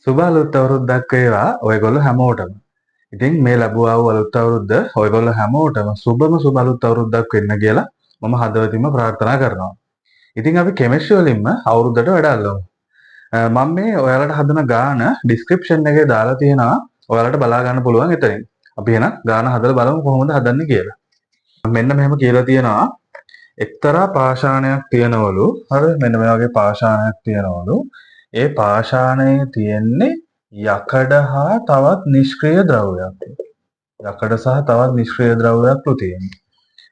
සුබ අලුත් අවුරුද්දක් වේවා ඔයගොල්ලෝ හැමෝටම. ඉතින් මේ ලැබුවා වූ අලුත් අවුරුද්ද ඔයගොල්ලෝ හැමෝටම සුබ අලුත් අවුරුද්දක් වෙන්න කියලා මම හදවතින්ම ප්‍රාර්ථනා කරනවා. ඉතින් අපි කෙමිස්ට්‍රි වලින්ම අවුරුද්දට වැඩ මම මේ ඔයාලට හදන ගාන ඩිස්ක්‍රිප්ෂන් එකේ දාලා තියෙනවා. ඔයාලට බලා ගන්න පුළුවන් එතනින්. අපි එහෙනම් ගාන හදලා බලමු කොහොමද හදන්නේ කියලා. මෙන්න මෙහෙම කියලා තියෙනවා. එක්තරා පාෂාණයක් තියනවලු. හරි මෙන්න මේ වගේ පාෂාණයක් තියනවලු. ඒ පාෂාණයේ තියෙන්නේ යකඩ හා තවත් නිෂ්ක්‍රීය ද්‍රව්‍යයක්. යකඩ සහ තවත් නිෂ්ක්‍රීය ද්‍රව්‍යයක්ලු තියෙන්නේ.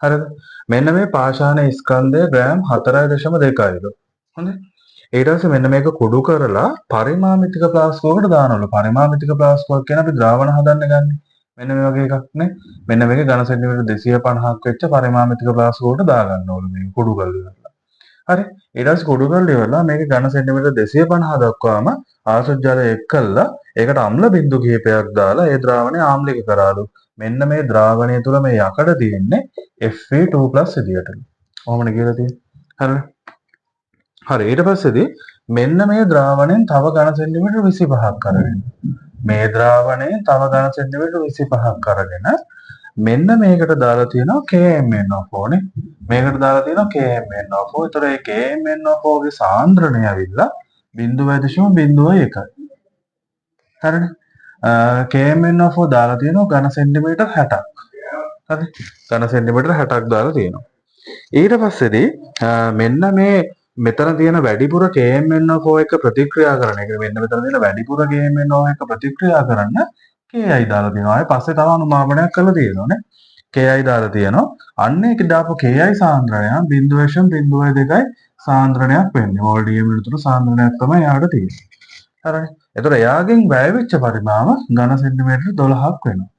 හරිද? මෙන්න මේ පාෂාණ ස්කන්ධය ග්‍රෑම් 4.2යිලු. හොඳයි. ඊට පස්සේ මෙන්න මේක කුඩු කරලා පරිමාමිතික ප්ලාස්කුවකට දානවලු. පරිමාමිතික ප්ලාස්කුවක් කියන අපි ද්‍රාවණ හදන්න ගන්නේ. මෙන්න මේ වගේ එකක් නේ. මෙන්න මේක ඝන සෙන්ටිමීටර් 250ක් වෙච්ච පරිමාමිතික ප්ලාස්කුවකට දාගන්න ඕනේ මේක කුඩු කරලා. හරි ඊට පස්සේ කුඩු කරලා ඉවරලා මේක ඝන සෙන්ටිමීටර් 250 දක්වාම ආසුත් ජලය එක්කලා ඒකට අම්ල බිඳු කිහිපයක් දාලා ඒ ද්‍රාවණය ආම්ලික කරාලු. මෙන්න මේ ද්‍රාවණය තුල මේ යකඩ තියෙන්නේ Fe2+ විදියටලු. කොහොමද කියලා තියෙන්නේ? හරිද? හරි ඊට පස්සේදී මෙන්න මේ ද්‍රාවණයෙන් තව ඝන සෙන්ටිමීටර් 25ක් අරගෙන මේ ද්‍රාවණයෙන් තව ඝන සෙන්ටිමීටර් 25ක් අරගෙන මෙන්න මේකට දාලා තියෙනවා KMnO4 නේ. මේකට දාලා තියෙනවා KMnO4. ඒතර ඒ KMnO4 ගේ සාන්ද්‍රණය ඇවිල්ලා 0.01. හරිනේ. KMnO4 දාලා තියෙනවා ඝන සෙන්ටිමීටර් 60ක්. හරි. ඝන සෙන්ටිමීටර් 60ක් දාලා තියෙනවා. ඊට පස්සේදී මෙන්න මේ මෙතන තියෙන වැඩිපුර KMnO4 එක ප්‍රතික්‍රියා කරන එක මෙන්න මෙතන තියෙන වැඩිපුර KMnO4 එක ප්‍රතික්‍රියා කරන්න KI දාලා තියෙනවා. ආයේ පස්සේ තව අනුමාපනයක් කරලා තියෙනවානේ. KI දාලා තියෙනවා. අන්න ඒක දාපු KI සාන්ද්‍රණය 0.02යි සාන්ද්‍රණයක් වෙන්නේ. මෝල් DM වල සාන්ද්‍රණයක් තමයි යාට තියෙන්නේ. හරිනේ. එතකොට එයාගෙන් වැය වෙච්ච පරිමාම ඝන සෙන්ටිමීටර් 12ක් වෙනවා.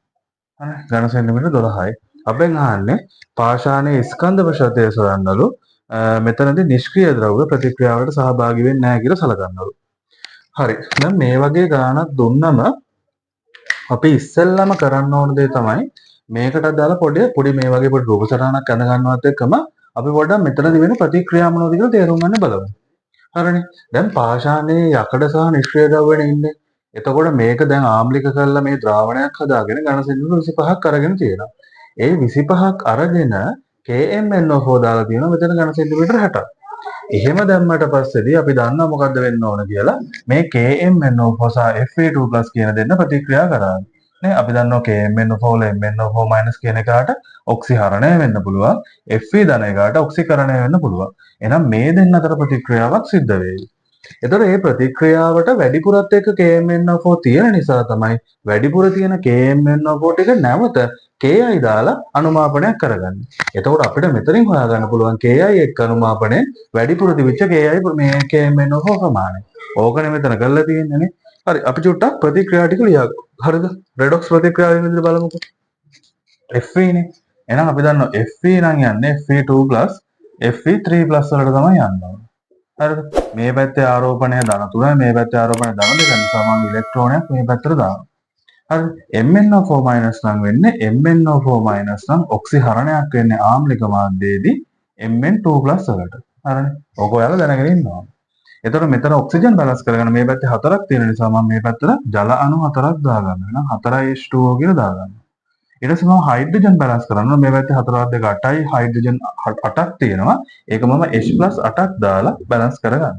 හරි. ඝන සෙන්ටිමීටර් 12යි. අපෙන් අහන්නේ පාෂාණයේ ස්කන්ධ ප්‍රශතය සොයන්නලු. මෙතනදී නිෂ්ක්‍රීය ද්‍රව්‍ය ප්‍රතික්‍රියාවලට සහභාගී වෙන්නේ නැහැ කියලා සලකන්නලු. හරි. දැන් මේ වගේ ගානක් දුන්නම අපි ඉස්සෙල්ලම කරන්න ඕන දේ තමයි මේකට දාලා පොඩි මේ වගේ පොඩි රූප සටහනක් අඳ ගන්නවත් එක්කම අපි පොඩ්ඩක් මෙතනදී වෙන ප්‍රතික්‍රියා මොනවද කියලා තේරුම් ගන්න බලමු. හරිනේ. දැන් පාෂාණයේ යකඩ සහ නිෂ්ක්‍රීය ද්‍රව්‍යනේ ඉන්නේ. එතකොට මේක දැන් ආම්ලික කරලා මේ ද්‍රාවණයක් හදාගෙන ඝන සෙන්ටිමීටර් 25ක් අරගෙන තියෙනවා. ඒ 25ක් අරගෙන KMnO4 දාලා තියෙනවා මෙතන ඝන සෙන්ටිමීටර් 60ක්. එහෙම දැම්මට පස්සේදී අපි දන්නවා මොකද්ද වෙන්න ඕන කියලා. මේ KMnO4 සහ Fe2+ කියන දෙන්න ප්‍රතික්‍රියා කරා. නේ අපි දන්නවා KMnO4 වල MnO4- කියන එකට ඔක්සිහරණය වෙන්න පුළුවන්. Fe ධන එකට ඔක්සිකරණය වෙන්න පුළුවන්. එහෙනම් මේ දෙන්න අතර ප්‍රතික්‍රියාවක් සිද්ධ වෙයි. එතකොට මේ ප්‍රතික්‍රියාවට වැඩිපුරත් එක්ක KMnO4 තියෙන නිසා තමයි වැඩිපුර තියෙන KMnO4 ටික නැවත KI දාලා අනුමාපනයක් කරගන්නේ. එතකොට අපිට මෙතනින් හොයාගන්න පුළුවන් KI එක්ක අනුමාපනයේ වැඩිපුර තිබිච්ච KI මේ KMnO4 ප්‍රමාණය. ඕකනේ මෙතන කරලා තියෙන්නේ නේ. හරි අපි චුට්ටක් ප්‍රතික්‍රියා ටික ලියමු. හරිද? රෙඩොක්ස් ප්‍රතික්‍රියාව වෙන විදිහට බලමුකෝ. Fe නේ. එහෙනම් අපි දන්නවා Fe නම් යන්නේ Fe2+ Fe3+ වලට තමයි යන්නේ. හරිද? මේ පැත්තේ ආරෝපණය ධන 3යි මේ පැත්තේ ආරෝපණය ධන 2යි සමාන ඉලෙක්ට්‍රෝනයක් මේ පැත්තට දානවා. හරිද? MnO4- නම් වෙන්නේ MnO4- නම් ඔක්සිහරණයක් වෙන්නේ ආම්ලික මාධ්‍යයේදී Mn2+ වලට. හරිනේ. ඕක ඔයාලා දැනගෙන ඉන්න ඕනේ. එතකොට මෙතන ඔක්සිජන් බැලන්ස් කරගන්න මේ පැත්තේ 4ක් තියෙන නිසා මම මේ පැත්තට ජල අණු 4ක් දාගන්නවා. එහෙනම් 4H2O කියලා දාගන්නවා. ඊට පස්සේ මම හයිඩ්‍රජන් බැලන්ස් කරනවා. මේ පැත්තේ 4 2 8යි හයිඩ්‍රජන් 8ක් තියෙනවා. ඒක මම H+8ක් දාලා බැලන්ස් කරගන්නවා.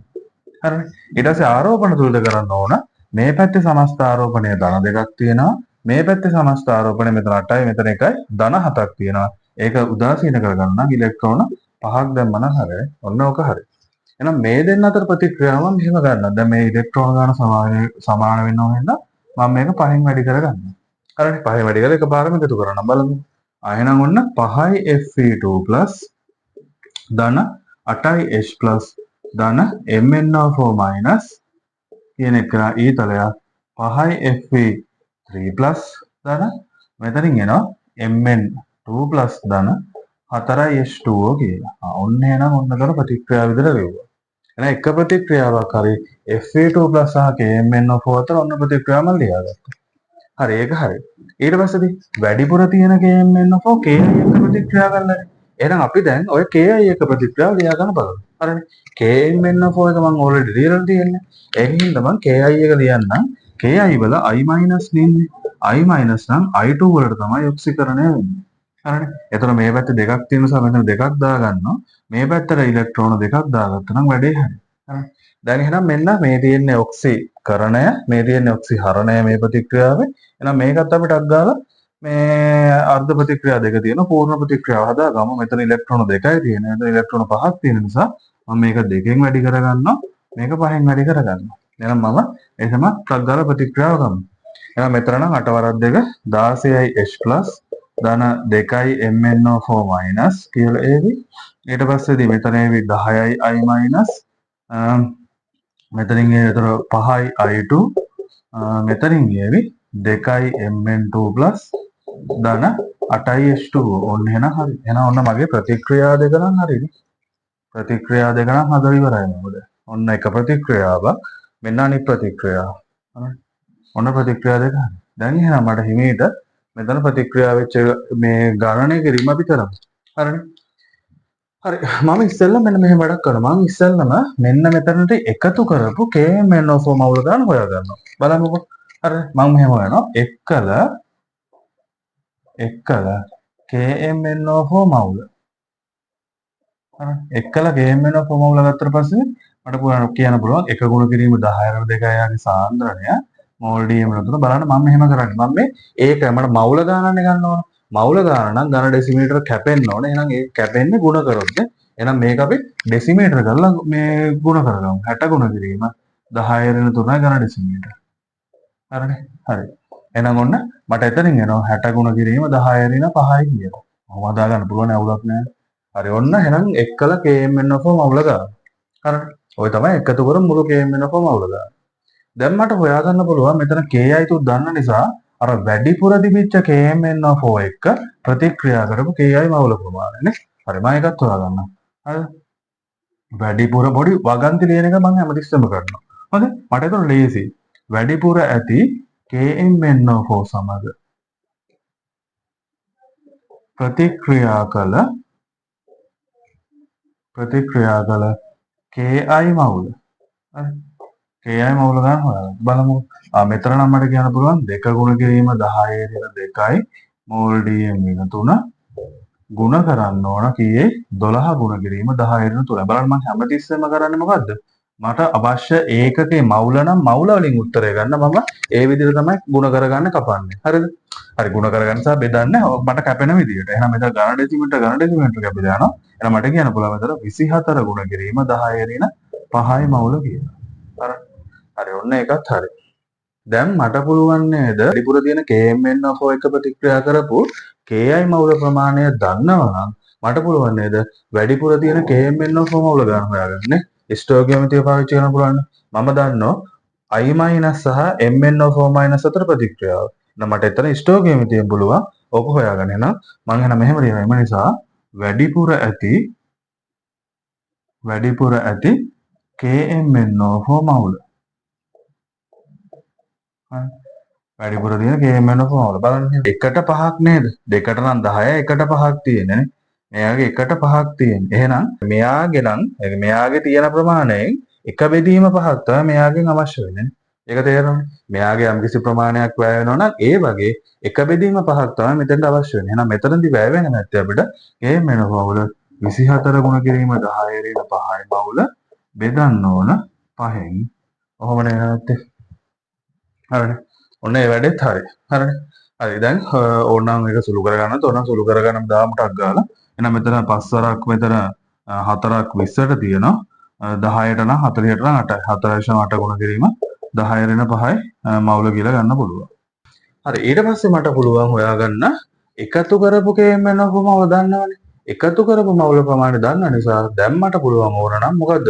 හරිනේ. ඊට පස්සේ ආරෝපණ තුලද කරන්න ඕන. මේ පැත්තේ සමස්ත ආරෝපණය ධන 2ක් තියෙනවා. මේ පැත්තේ සමස්ත ආරෝපණය මෙතන 8යි මෙතන 1යි ධන 7ක් තියෙනවා. ඒක උදාසීන කරගන්න නම් ඉලෙක්ට්‍රෝන 5ක් දැම්මම හරියි. ඔන්න ඕක හරියි. එහෙනම් මේ දෙන්න අතර ප්‍රතික්‍රියාව මම මෙහෙම ගන්නවා. දැන් මේ ඉලෙක්ට්‍රෝන ගාන සමාන වෙන්න ඕන හින්දා මම මේක 5න් වැඩි කරගන්නවා. හරිනේ 5න් වැඩි කරලා එකපාරම එකතු කරනවා බලමු. එහෙනම් ඔන්න 5යි Fe2+ ධන 8යි H+ ධන MnO4- කියන එක ඊතලයක් 5යි Fe3+ ධන මෙතනින් එනවා Mn2+ ධන 4යි H2O කියලා. ඔන්න එහෙනම් ඔන්නතර ප්‍රතික්‍රියාව විතර වෙවුවා. එහෙනම් එක ප්‍රතික්‍රියාවක් හරි Fe2+ සහ KMnO4 අතර ඔන්න ප්‍රතික්‍රියාව මම ලියාගත්තා. හරි ඒක හරි. ඊට පස්සේදී වැඩිපුර තියෙන KMnO4 KI එක ප්‍රතික්‍රියා කරන්නනේ. එහෙනම් අපි දැන් ඔය KI එක ප්‍රතික්‍රියාව ලියා ගන්න බලමු. හරිනේ. KMnO4 එක මම ඔල්රෙඩි ලියලා තියෙන්නේ. ඒකින්ද මම KI එක ලියන්නම්. ki වල i minus නෙන්නේ. i minus නම් i2 වලට තමයි ඔක්සිකරණය වෙන්නේ. හරිනේ. එතකොට මේ පැත්තේ දෙකක් තියෙන නිසා මෙතන දෙකක් දාගන්නවා. මේ පැත්තට ඉලෙක්ට්‍රෝන දෙකක් දාගත්තා නම් වැඩේ හරි. හරි. දැන් එහෙනම් මෙන්න මේ තියෙන්නේ ඔක්සිකරණය, මේ තියෙන්නේ ඔක්සිහරණය මේ ප්‍රතික්‍රියාවේ. එහෙනම් මේකත් අපිට අග්ගාලා මේ අර්ධ ප්‍රතික්‍රියා දෙක තියෙනවා. පූර්ණ ප්‍රතික්‍රියාව හදාගමු. මෙතන ඉලෙක්ට්‍රෝන දෙකයි තියෙන්නේ. මෙතන ඉලෙක්ට්‍රෝන පහක් තියෙන නිසා මම මේක දෙකෙන් වැඩි කරගන්නවා. මේක පහෙන් වැඩි කරගන්නවා. එහෙනම් මම එහෙම අග්ගාලා ප්‍රතික්‍රියාව ගමු. එහෙනම් මෙතන නම් 8 වරක් 2 16යි H+ ධන 2යි MnO4- කියලා ඒවි. ඊට පස්සේදී මෙතන ඒවි 10යි I-, මෙතනින් ඒතර 5යි I2, මෙතනින් ඒවි 2යි Mn2+ ධන 8යි H2O. ඔන්න එහෙනම් හරි. එහෙනම් ඔන්න මගේ ප්‍රතික්‍රියා දෙක නම් හරිනේ. ප්‍රතික්‍රියා දෙක නම් හදලා ඉවරයි නේද? ඔන්න එක ප්‍රතික්‍රියාවක්, මෙන්න අනිත් ප්‍රතික්‍රියාව. ඔන්න ප්‍රතික්‍රියා දෙක. දැන් එහෙනම් මට හිමීට මෙතන ප්‍රතික්‍රියා වෙච්ච මේ ගණනය කිරීම අපි කරමු. හරිනේ. හරි. මම ඉස්සෙල්ලා මෙන්න මෙහෙම වැඩක් කරනවා. මම ඉස්සෙල්ලාම මෙන්න මෙතනට එකතු කරපු KMnO4 මවුල ගන්න හොයා ගන්නවා. බලමුකෝ. හරි. මම මෙහෙම හොයනවා. එක්කල KMnO4 මවුල. හරි. එක්කල KMnO4 මවුල ගත්තට පස්සේ මට කියන්න පුළුවන් එක ගුණ කිරීම 10 2යි යාගේ සාන්ද්‍රණය මෝල් dm තුන බලන්න මම මෙහෙම කරන්නේ. මම මේ ඒක මට මවුල ගානන්නේ ගන්න ඕන. මවුල ගාන නම් ඝන ඩෙසිමීටර කැපෙන්න ඕන. එහෙනම් ඒක කැපෙන්නේ ගුණ කරොත් නේ. එහෙනම් මේක අපි ඩෙසිමීටර කරලා මේ ගුණ කරගමු. 60 ගුණ කිරීම 10 3යි ඝන ඩෙසිමීටර. හරිනේ. හරි. එහෙනම් ඔන්න මට එතනින් එනවා 60 ගුණ කිරීම 10 5යි කියලා. ඔහොම හදා ගන්න පුළුවන් අවුලක් නැහැ. හරි. ඔන්න එහෙනම් එක්කල KMnO4 මවුල ගන්න. හරිනේ. ඔය තමයි එකතු කරමු මුළු KMnO4 මවුල ගන්න. දැන් මට හොයාගන්න පුළුවන් මෙතන KI2 දන්න නිසා අර වැඩිපුර තිබිච්ච KMnO4 එක්ක ප්‍රතික්‍රියා කරපු KI මවුල ප්‍රමාණය නේ. හරි මම ඒකත් හොයාගන්නම්. හරිද? වැඩිපුර පොඩි වගන්ති ලියන එක මම හැමතිස්සෙම කරනවා. හරිද? මට ඒක ලේසි. වැඩිපුර ඇති KMnO4 සමග ප්‍රතික්‍රියා කළ KI මවුල. හරි. KI මවුල ගන්න හොයාගන්න. බලමු. මෙතන නම් මට කියන්න පුළුවන් 2 ගුණ කිරීම 10 2යි මෝල් dm × 3 ගුණ කරන්න ඕන කීයේ 12 ගුණ කිරීම 10 × 3. බලන්න මම හැමතිස්සෙම කරන්නේ මොකද්ද? මට අවශ්‍ය ඒකකේ මවුල නම් මවුල වලින් උත්තරය ගන්න මම ඒ විදිහට තමයි ගුණ කරගන්න කපන්නේ. හරිද? හරි ගුණ කරගන්න සහ බෙදන්න මට කැපෙන විදිහට. එහෙනම් මෙතන ඝන ඩෙසිමීටර කැපිලා යනවා. එහෙනම් මට කියන්න පුළුවන් මෙතන 24 ගුණ කිරීම 10 × 5යි මවුල කියලා. හරි ඔන්න ඒකත් හරි. දැන් මට පුළුවන් නේද වැඩිපුර තියෙන KMnO4 එක ප්‍රතික්‍රියා කරපු KI මවුල ප්‍රමාණය දන්නවා නම් මට පුළුවන් නේද වැඩිපුර තියෙන KMnO4 මවුල ගන්න හොයාගන්න. ස්ටෝකියෝමෙට්‍රිය පාවිච්චි කරන්න පුළුවන්. මම දන්නවා I- සහ MnO4- අතර ප්‍රතික්‍රියාව. එහෙනම් මට එතන ස්ටෝකියෝමෙට්‍රියෙන් පුළුවන් ඕක හොයාගන්න. එහෙනම් මම එහෙනම් මෙහෙම ලියනවා. එම නිසා වැඩිපුර ඇති KMnO4 මවුල. වැඩිපුර තියෙන KMnO4 මවුල බලන්න. එකට 5ක් නේද? දෙකට නම් 10යි එකට 5ක් තියෙන්නේ නේ. මෙයාගේ එකට 5ක් තියෙන්නේ. එහෙනම් මෙයාගේ තියෙන ප්‍රමාණයෙන් එක බෙදීම 5ක් තමයි මෙයාගෙන් අවශ්‍ය වෙන්නේ. ඒක තේරෙනවනේ. මෙයාගේ යම්කිසි ප්‍රමාණයක් වැය වෙනවා නම් ඒ වගේ එක බෙදීම 5ක් තමයි මෙතෙන්ට අවශ්‍ය වෙන්නේ. එහෙනම් මෙතනදී වැය වෙන්නේ නැත්නම් අපිට KMnO4 මවුල 24 ගුණ කිරීම 10 × 5යි මවුල බෙදන්න ඕන 5න්. ඔහොම නේ නැත්තේ. හරිනේ. ඔන්න ඒ වැඩෙත් හරි. හරිනේ. හරි දැන් ඕනනම් මේක සුළු කරගන්නත් ඕනනම් සුළු කරගන්නම දාමුටක් ගාලා. එහෙනම් මෙතන 5 වරක් මෙතන 4ක් 20ට තියෙනවා. 10ට නම් 40ට නම් 8යි. 4.8 ගුණ කිරීම 10 × 5යි මවුල කියලා ගන්න පුළුවන්. හරි ඊට පස්සේ මට පුළුවන් හොයාගන්න එකතු කරපු KMnO4 මවුල දන්නවනේ. එකතු කරපු මවුල ප්‍රමාණය දන්න නිසා දැන් මට පුළුවන් ඕන නම් මොකද්ද?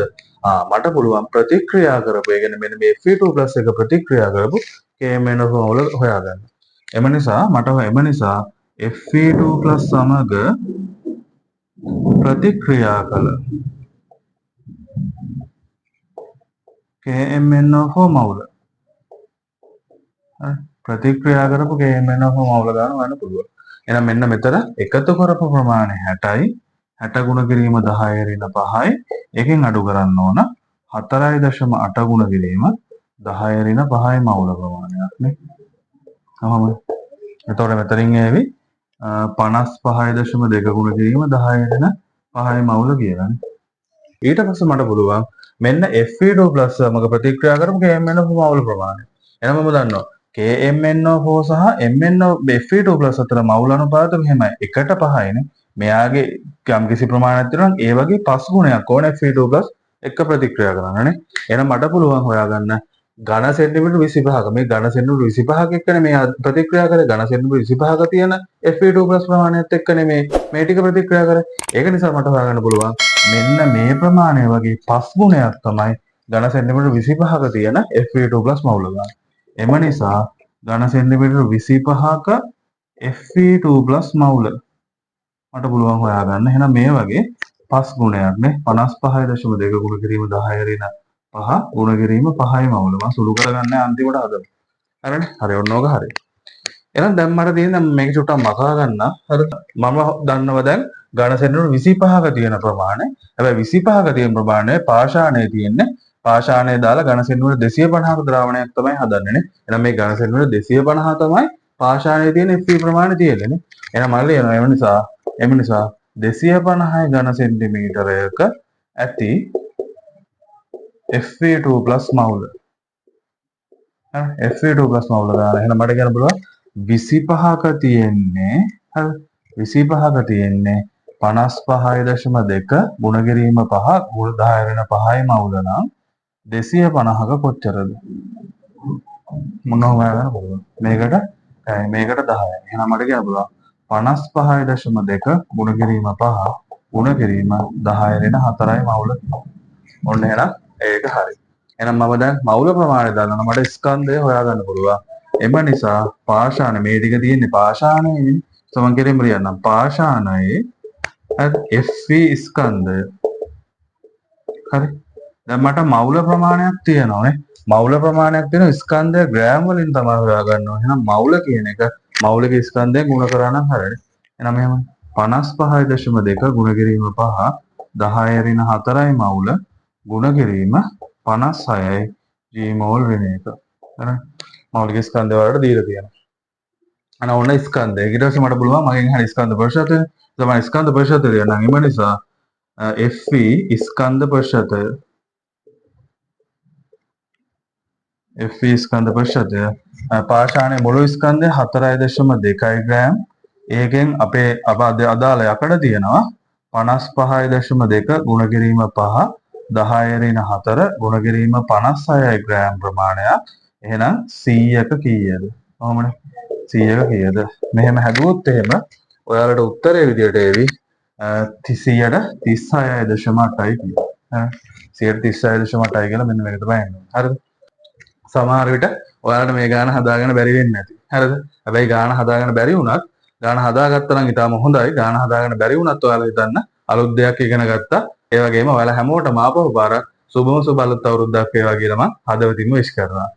මට පුළුවන් ප්‍රතික්‍රියා කරපු ඒ කියන්නේ මෙන්න මේ Fe2+ එක ප්‍රතික්‍රියා කරපු KMnO4 මවුල හොයාගන්න. එම නිසා Fe2+ සමග ප්‍රතික්‍රියා කළ KMnO4 මවුල. ප්‍රතික්‍රියා කරපු KMnO4 මවුල ගන්න පුළුවන්. එහෙනම් මෙන්න මෙතන එකතු කරපු ප්‍රමාණය 60යි. 60 ගුණ කිරීම 10 × 5යි. එකෙන් අඩු කරන්න ඕන 4.8 ගුණ කිරීම 10 ඍණ 5යි මවුල ප්‍රමාණයක් නේ. කොහොමද? එතකොට මෙතනින් එවි 55.2 ගුණ කිරීම 10 ඍණ 5යි මවුල කියලානේ. ඊට පස්සේ මට පුළුවන් මෙන්න Fe2+ සමග ප්‍රතික්‍රියා කරපු KMnO4 මවුල ප්‍රමාණය. එහෙනම් මම දන්නවා KMnO4 සහ Fe2+ අතර මවුල අනුපාතය මෙහෙමයි. 1ට 5යිනේ. මෙයාගේ යම්කිසි ප්‍රමාණයක් තියෙනවා නම් ඒ වගේ 5 ගුණයක් ඕනේ Fe2+ එක ප්‍රතික්‍රියා කරන්නනේ. එහෙනම් මට පුළුවන් හොයාගන්න ඝන සෙන්ටිමීටර 25ක මේ ඝන සෙන්ටිමීටර 25ක එක්කනේ මේ ප්‍රතික්‍රියා කරේ ඝන සෙන්ටිමීටර 25ක තියෙන Fe2+ ප්‍රමාණයත් එක්කනේ මේ ටික ප්‍රතික්‍රියා කරේ. ඒක නිසා මට හොයාගන්න පුළුවන් මෙන්න මේ ප්‍රමාණය වගේ 5 ගුණයක් තමයි ඝන සෙන්ටිමීටර 25ක තියෙන Fe2+ මවුල ගන්න. එම නිසා ඝන සෙන්ටිමීටර 25ක Fe2+ මවුල මට පුළුවන් හොයාගන්න. එහෙනම් මේ වගේ 5 ගුණයක් නේ 55.2 ගුණ කිරීම 10 ඍණ 5 ගුණ කිරීම 5යි මවුල. මම සුළු කරගන්නේ අන්තිමට හදමු. හරිනේ? හරි ඔන්න ඕක හරි. එහෙනම් දැන් මට තියෙන්නේ මේක චුට්ටක් මකා ගන්න. හරිද? මම දන්නවා දැන් ඝන සෙන්ටිමීටර 25ක තියෙන ප්‍රමාණය. හැබැයි 25ක තියෙන ප්‍රමාණය පාෂාණයේ තියෙන්නේ පාෂාණය දාලා ඝන සෙන්ටිමීටර 250ක ද්‍රාවණයක් තමයි හදන්නේ නේ. එහෙනම් මේ ඝන සෙන්ටිමීටර 250 තමයි පාෂාණයේ තියෙන Fe ප්‍රමාණය තියෙන්නේ නේ. එහෙනම් මම ලියනවා එම නිසා 250 ඝන සෙන්ටිමීටරයක ඇති Fe2+ මවුල. හරි Fe2+ මවුල ගන්න. එහෙනම් මට කියන්න පුළුවන් 25ක තියෙන්නේ හරි 25ක තියෙන්නේ 55.2 ගුණ කිරීම 5 ගුණ 10 වෙන 5යි මවුල නම් 250ක කොච්චරද? මොනවා ගන්න පුළුවන්? මේකට 10යි. එහෙනම් මට කියන්න පුළුවන් 55.2 ගුණ කිරීම 5 ගුණ කිරීම 10 වෙන 4යි මවුල. ඔන්න එහෙනම් ඒක හරි. එහෙනම් මම දැන් මවුල ප්‍රමාණය දන්නවා මට ස්කන්ධය හොයාගන්න පුළුවන්. එම නිසා පාෂාණ මේ ටික තියෙන්නේ පාෂාණයේ සමන් කිරීම ලියන්නම්. පාෂාණයේ Fe ස්කන්ධය. හරි. දැන් මට මවුල ප්‍රමාණයක් තියෙනවානේ. මවුල ප්‍රමාණයක් තියෙන ස්කන්ධය ග්‍රෑම් වලින් තමයි හොයාගන්න ඕනේ. එහෙනම් මවුල කියන එක මවුලික ස්කන්ධයෙන් ගුණ කරා නම් හරියනේ. එහෙනම් මෙහෙම 55.2 ගුණ කිරීම 5 10 ඍණ 4යි මවුල ගුණ කිරීම 56යි g මෝල් වෙන එක. හරි. මෞලික ස්කන්ධ වලට දීලා තියෙනවා. අන්න ඕන ස්කන්ධය. ඊට පස්සේ මට පුළුවන් මගෙන් අහන ස්කන්ධ ප්‍රතිශතය. තමයි ස්කන්ධ ප්‍රතිශතය ලියන්න. එම නිසා Fe ස්කන්ධ ප්‍රතිශතය Fe ස්කන්ධ ප්‍රතිශතය පාෂාණයේ මුළු ස්කන්ධය 4.2 ග්‍රෑම්. ඒකෙන් අපේ අදාළ යකඩ තියෙනවා 55.2 ගුණ කිරීම 5 10 ඍණ 4 ගුණ කිරීම 56 ග්‍රෑම් ප්‍රමාණයක්. එහෙනම් 100ක කීයද? කොහොමද? 100ක කීයද? මෙහෙම හැදුවොත් එහෙම ඔයාලට උත්තරේ විදියට එවි 136.8යි කියලා. 136.8යි කියලා මෙන්න මේක තමයි එන්නේ. හරිද? සමහර විට ඔයාලට මේ ගාන හදාගන්න බැරි වෙන්නේ නැති. හරිද? හැබැයි ගාන හදාගන්න බැරි වුණත් ගාන හදාගත්තා නම් ඊටම හොඳයි. ගාන හදාගන්න බැරි වුණත් ඔයාලා හිතන්න අලුත් දෙයක් ඉගෙන ගත්තා. ඒ වගේම ඔයාලා හැමෝටම ආපහු පාරක් සුබම සුබ අලුත් අවුරුද්දක් වේවා කියලා මම හදවතින්ම විශ් කරනවා.